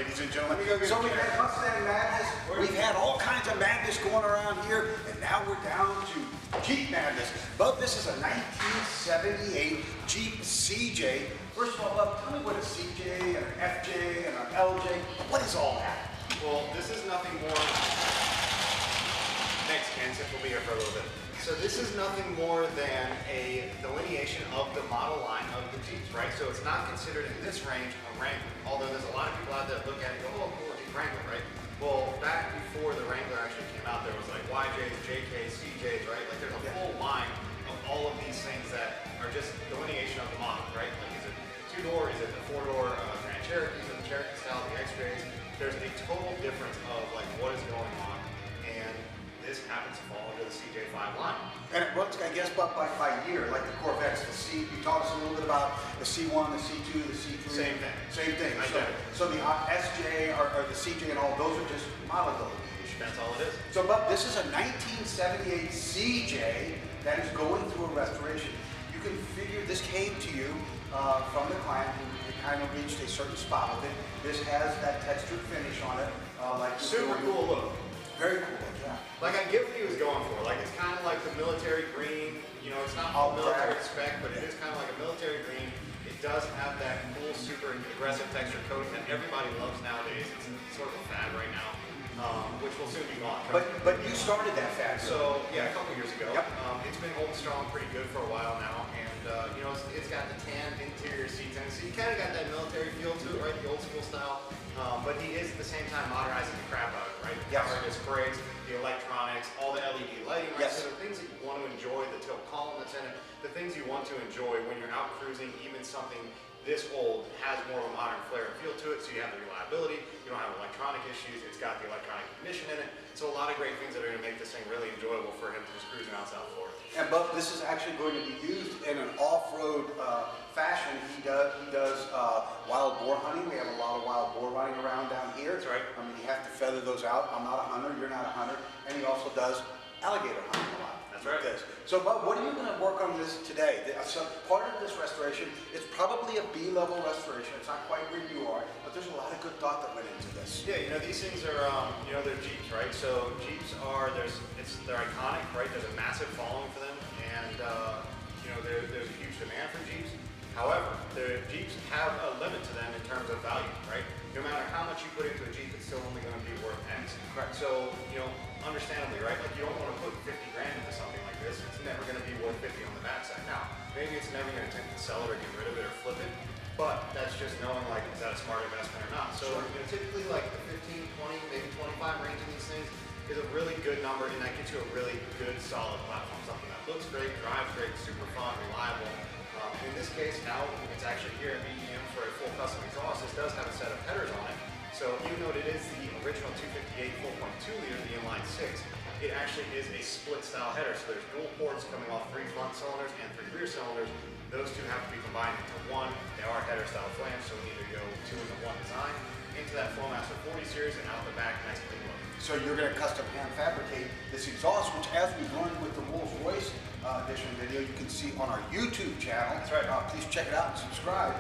ladies and gentlemen. So we've had Mustang madness, we've had all kinds of madness going around here, and now we're down to Jeep madness. Bub, this is a 1978 Jeep CJ. First of all, Bub, tell me what a CJ and an FJ and an LJ, what is all that? Well, this is nothing more. Thanks, Ken, since we'll be here for a little bit. So this is nothing more than a delineation of the model line of the Jeeps, right? So it's not considered in this range a Wrangler, although there's a lot of people out there that look at it and go, oh, cool, Jeep Wrangler, right? Well, back before the Wrangler actually came out, there was like YJs, JKs, CJs, right? Like there's a full line of all of these things that are just delineation of the model, right? Like is it two-door, is it the four-door Grand Cherokee, is it the Cherokee style, the X-Rays? There's a total difference of like what is going on, and this happens to fall under the CJ5 line. And it runs, I guess, by year, like the Corvettes, the C. You taught us a little bit about the C1, the C2, the C3. Same thing. Same thing. So the SJ or the CJ and all those are just model delineation. That's all it is. So, but this is a 1978 CJ that is going through a restoration. You can figure this came to you from the client who kind of reached a certain spot with it. This has that textured finish on it. Like super cool look. Very cool, yeah. Like I get what he was going for. Like it's kind of like the military green. You know, it's not all military spec, but it is kind of like a military green. It does have that cool, super aggressive texture coating that everybody loves nowadays. It's sort of a fad right now, which will soon be gone. But you started that fad. So yeah, a couple years ago. Yep. It's been holding strong pretty good for a while now, and you know, it's got the tan interior seats in it, so you kind of got that military feel to it, right? The old school style. But he is at the same time modernizing the crap out of it, right? The power disc brakes, the electronics, all the LED lighting, right? Yes. So the things that you want to enjoy, the tilt column that's in it, the things you want to enjoy when you're out cruising, even something this old has more of a modern flair and feel to it, so you have the reliability, you don't have electronic issues, it's got the electronic ignition in it, so a lot of great things that are going to make this thing really enjoyable for him to just cruising out South Florida. And but this is actually going to be used in an off-road fashion. He does wild boar hunting. We have a lot of wild boar running around down here. That's right. I mean, you have to feather those out. I'm not a hunter, you're not a hunter. And he also does alligator hunting a lot. That's right. So, Bub, what are you going to work on this today? So part of this restoration, it's probably a B-level restoration. It's not quite where you are, but there's a lot of good thought that went into this. Yeah, you know, these things are, you know, they're Jeeps, right? So Jeeps are, they're iconic, right? There's a massive following for them, and you know, there's a huge demand for Jeeps. However, the Jeeps have a limit to them in terms of value, right? No matter how much you put into a Jeep, it's still only going to be worth X. Correct. So, you know, understandably, right? Like you don't want to put 50 grand into something like this. It's never going to be worth 50 on the backside. Now, maybe it's never going to attempt to sell it or get rid of it or flip it, but that's just knowing like, is that a smart investment or not? So, you know, typically like the 15, 20, maybe 25 range of these things is a really good number, and that gets you a really good, solid platform. Something that looks great, drives great, super fun, reliable. In this case, now it's actually here at BEM for a full custom exhaust. This does have a set of headers on it. So even though it is the original 258 4.2 liter, the inline 6, it actually is a split style header. So there's dual ports coming off 3 front cylinders and 3 rear cylinders. Those two have to be combined into one. They are header style flames, so we need to go 2 into 1 design into that Flowmaster 40 series and out the back, nice clean look. So you're going to custom hand fabricate this exhaust, which as we learned with the Rolls-Royce edition video, you can see on our YouTube channel. That's right. Please check it out and subscribe.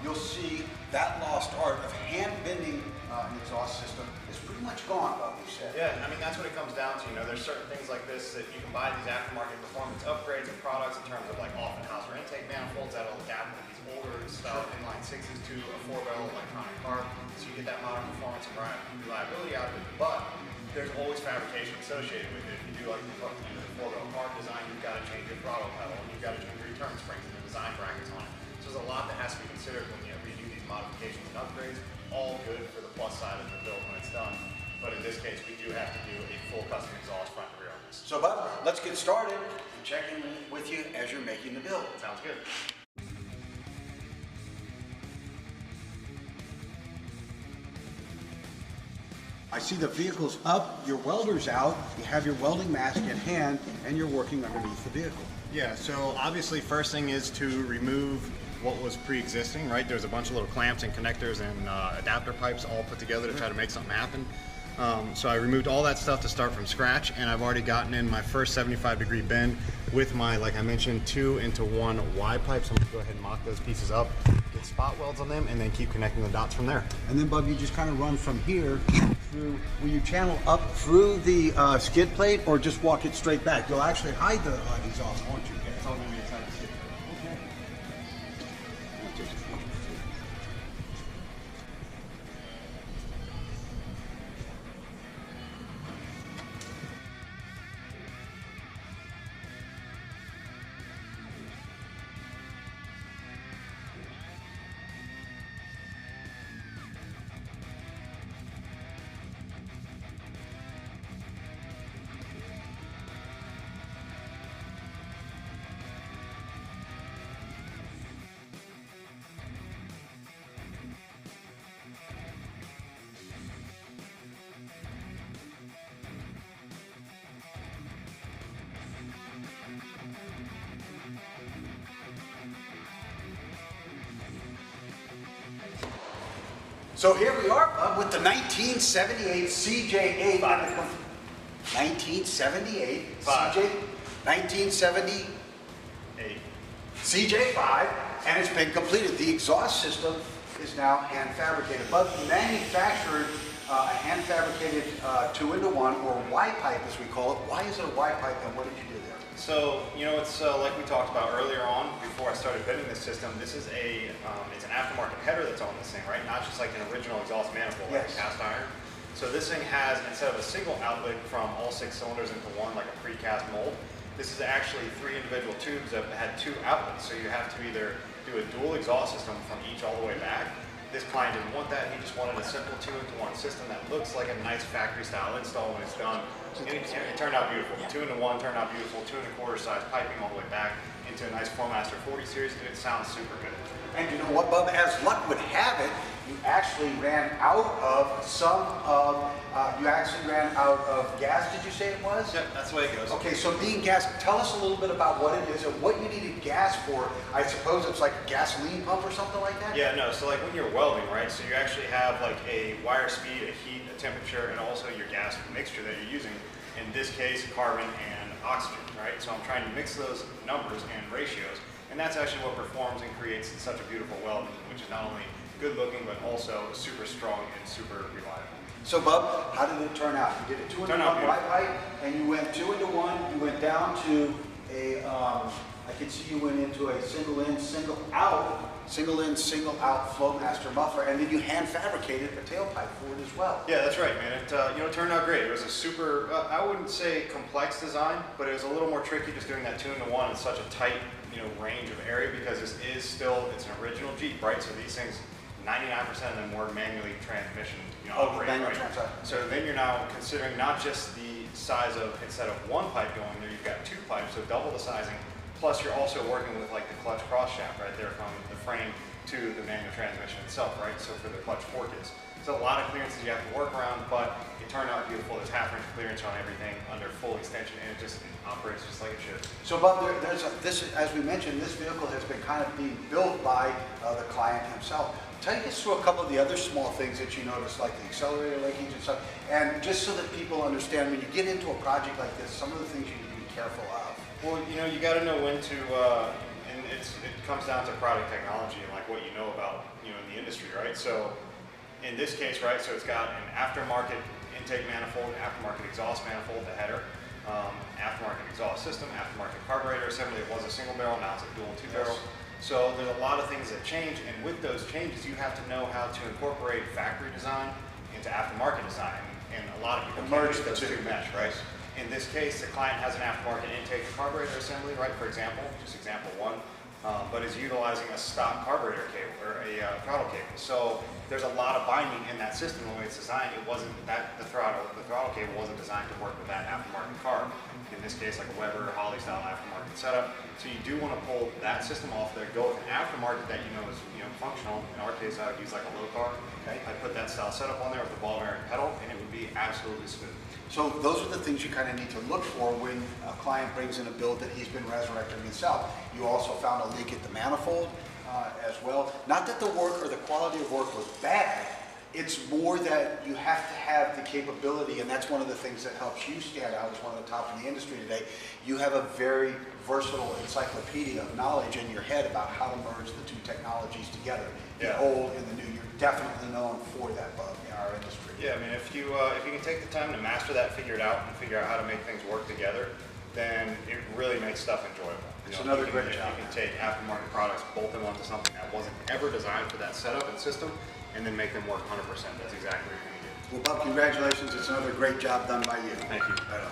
You'll see that lost art of hand bending an exhaust system is pretty much gone, Bob, you said. Yeah, I mean, that's what it comes down to. You know, there's certain things like this that you can buy these aftermarket performance upgrades and products in terms of like Offenhauser intake manifolds that'll adapt with these older style inline 6s to a 4-barrel electronic carb, so you get that modern performance and reliability out of it. But there's always fabrication associated with it. If you do like the 4-barrel carb design, you've got to change your throttle pedal, and you've got to change your return springs and the design brackets on it. So there's a lot that has to be considered when you do these modifications and upgrades. All good for the plus side of the build when it's done. But in this case, we do have to do a full custom exhaust front and rear on this. So, Bob, let's get started and check in with you as you're making the build. Sounds good. I see the vehicle's up, your welder's out, you have your welding mask in hand, and you're working underneath the vehicle. Yeah, so obviously first thing is to remove what was pre-existing, right? There's a bunch of little clamps and connectors and adapter pipes all put together to try to make something happen. So I removed all that stuff to start from scratch, and I've already gotten in my first 75-degree bend with my, like I mentioned, 2 into 1 Y pipe. So I'm gonna go ahead and mock those pieces up, get spot welds on them, and then keep connecting the dots from there. And then, Bub, you just kind of run from here through, will you channel up through the skid plate or just walk it straight back? You'll actually hide the exhaust, won't you? It's all going to be inside the skid plate. Okay. So here we are, Bub, with the 1978 CJ8. 1978 CJ, 1978 CJ5, and it's been completed. The exhaust system is now hand fabricated, but manufactured a hand fabricated 2-into-1 or Y pipe, as we call it. Why is it a Y pipe, and what did you do there? So, you know, it's like we talked about earlier on, before I started building this system, this is it's an aftermarket header that's on this thing, right? Not just like an original exhaust manifold, like a cast iron. So this thing has, instead of a single outlet from all 6 cylinders into one, like a precast mold, this is actually 3 individual tubes that had 2 outlets. So you have to either do a dual exhaust system from each all the way back. This client didn't want that. He just wanted a simple 2-into-1 system that looks like a nice factory style install when it's done. And it turned out beautiful. 2-into-1 turned out beautiful. 2 1/4 size piping all the way back into a nice Flowmaster 40 series. And it sounds super good. And you know what, Bubba? As luck would have it, you actually ran out of gas, did you say it was? Yep, that's the way it goes. Okay, so being gas, tell us a little bit about what it is and what you needed gas for. I suppose it's like a gasoline pump or something like that? Yeah, no, so like when you're welding, right, so you actually have like a wire speed, a heat, a temperature, and also your gas mixture that you're using. In this case, carbon and oxygen, right? So I'm trying to mix those numbers and ratios, and that's actually what performs and creates such a beautiful weld, which is not only good looking, but also super strong and super reliable. So, Bub, how did it turn out? You did a 2-into-1 Y pipe, and you went 2-into-1. You went down to a, I can see you went into a single in, single out Flowmaster muffler, and then you hand fabricated a tailpipe for it as well. Yeah, that's right, man. It it turned out great. It was a super, I wouldn't say complex design, but it was a little more tricky just doing that 2-into-1 in such a tight, range of area, because this is still, it's an original Jeep, right? So these things, 99% of them were manually transmission, operated, right? So then you're now considering not just the size of, instead of 1 pipe going there, you've got 2 pipes, so double the sizing. Plus you're also working with like the clutch cross shaft right there from the frame to the manual transmission itself, right? So for the clutch fork is. So a lot of clearances you have to work around, but it turned out beautiful. There's half-inch clearance on everything under full extension, and it just operates just like it should. So, Bob, as we mentioned, this vehicle has been kind of being built by the client himself. Take us through a couple of the other small things that you noticed, like the accelerator linkage and stuff, and just so that people understand, when you get into a project like this, some of the things you need to be careful of. Well, you got to know when to, and it comes down to product technology and like what you know about, in the industry, right? So in this case, right, so it's got an aftermarket intake manifold, aftermarket exhaust manifold, the header, aftermarket exhaust system, aftermarket carburetor assembly. It was a single barrel, now it's a dual 2-barrel. So there's a lot of things that change, and with those changes, you have to know how to incorporate factory design into aftermarket design, and a lot of people merge those two mesh, right? In this case, the client has an aftermarket intake carburetor assembly, right, for example, just example 1, but is utilizing a stock carburetor cable or a throttle cable. So there's a lot of binding in that system. The way it's designed, it wasn't that the throttle cable wasn't designed to work with that aftermarket carb. In this case, like a Weber, Holley style aftermarket setup. So you do want to pull that system off there, go with an aftermarket that is functional. In our case, I would use like a low car. Okay. I put that style setup on there with the ball bearing pedal, and it would be absolutely smooth. So those are the things you kind of need to look for when a client brings in a build that he's been resurrecting himself. You also found a leak at the manifold as well. Not that the work or the quality of work was bad, It's more that you have to have the capability, and that's one of the things that helps you stand out as one of the top in the industry today. You have a very versatile encyclopedia of knowledge in your head about how to merge the two technologies together, the old and the new. You're definitely known for that, Bub, in our industry. Yeah, I mean, if you can take the time to master that, figure it out, and figure out how to make things work together, then it really makes stuff enjoyable. It's another great job. You can take aftermarket products, bolt them onto something that wasn't ever designed for that setup and system, and then make them work 100%. That's exactly what you're going to do. Well, Bub, congratulations. It's another great job done by you. Thank you. Right on.